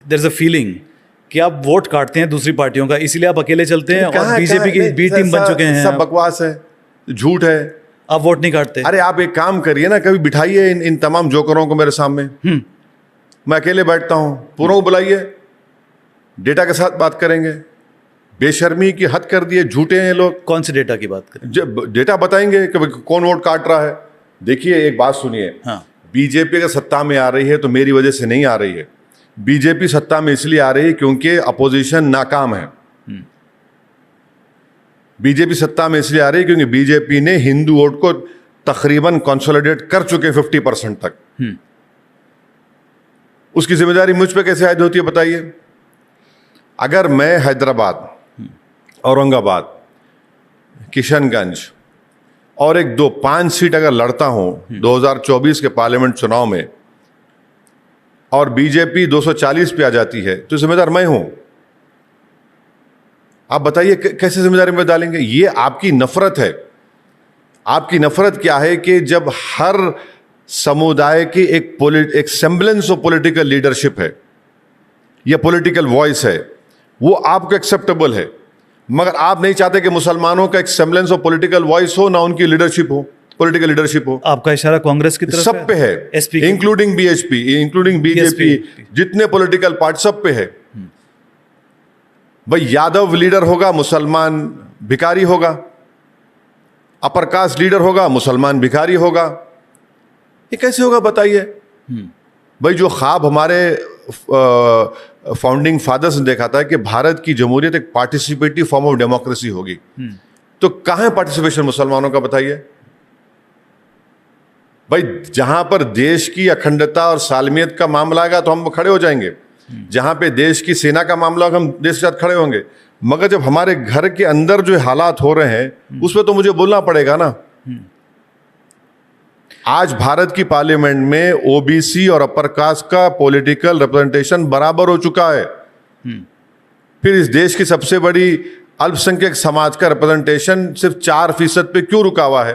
There is a feeling कि आप vote काटते हैं दूसरी पार्टियों का, इसीलिए आप अकेले चलते हैं और बीजेपी की बी टीम बन चुके हैं। सब बकवास है, झूठ है। आप वोट नहीं काटते? अरे आप एक काम करिए ना, कभी बिठाइए इन तमाम जोकरों को मेरे सामने। मैं अकेले बैठता हूं, पूरों को बुलाइए, डेटा के साथ बात करेंगे। बेशर्मी की हद कर दिए, झूठे हैं ये लोग। कौन से डेटा की बात करें? जब डेटा बताएंगे कि कौन वोट काट रहा है। देखिए एक बात सुनिए, हाँ। बीजेपी अगर सत्ता में आ रही है तो मेरी वजह से नहीं आ रही है। बीजेपी सत्ता में इसलिए आ रही है क्योंकि अपोजिशन नाकाम है। बीजेपी सत्ता में इसलिए आ रही है क्योंकि बीजेपी ने हिंदू वोट को तकरीबन कंसोलिडेट कर चुके 50% तक। उसकी जिम्मेदारी मुझ पे कैसे आयद होती है बताइए? अगर मैं हैदराबाद, औरंगाबाद, किशनगंज और 5 सीट अगर लड़ता हूं 2024 के पार्लियामेंट चुनाव में और बीजेपी 240 पे आ जाती है तो जिम्मेदार मैं हूं। आप बताइए कैसे जिम्मेदारी में डालेंगे? ये आपकी नफरत है। आपकी नफरत क्या है कि जब हर समुदाय की एक सेम्बलेंस ऑफ पॉलिटिकल लीडरशिप है या पॉलिटिकल वॉइस है, वो आपको एक्सेप्टेबल है, मगर आप नहीं चाहते कि मुसलमानों का एक सेम्बलेंस ऑफ पॉलिटिकल वॉइस हो, ना उनकी लीडरशिप हो, पॉलिटिकल लीडरशिप हो। आपका इशारा कांग्रेस की तरफ सब पे है, इंक्लूडिंग बीएचपी, इंक्लूडिंग बीजेपी, जितने पॉलिटिकल पार्टी सब पे है। भाई यादव लीडर होगा, मुसलमान भिखारी होगा, अपर कास्ट लीडर होगा, मुसलमान भिखारी होगा। ये कैसे होगा बताइए? भाई जो ख्वाब हमारे फाउंडिंग फादर्स ने देखा था कि भारत की जमहूरियत एक पार्टिसिपेटिव फॉर्म ऑफ डेमोक्रेसी होगी, तो कहां है पार्टिसिपेशन मुसलमानों का बताइए? भाई जहां पर देश की अखंडता और सालमियत का मामला आएगा तो हम खड़े हो जाएंगे, जहां पे देश की सेना का मामला होगा हम देश के साथ खड़े होंगे। मगर जब हमारे घर के अंदर जो हालात हो रहे हैं उसमें तो मुझे बोलना पड़ेगा ना। आज भारत की पार्लियामेंट में ओबीसी और अपर कास्ट का पॉलिटिकल रिप्रेजेंटेशन बराबर हो चुका है। फिर इस देश की सबसे बड़ी अल्पसंख्यक समाज का रिप्रेजेंटेशन सिर्फ 4% पे क्यों रुका हुआ है?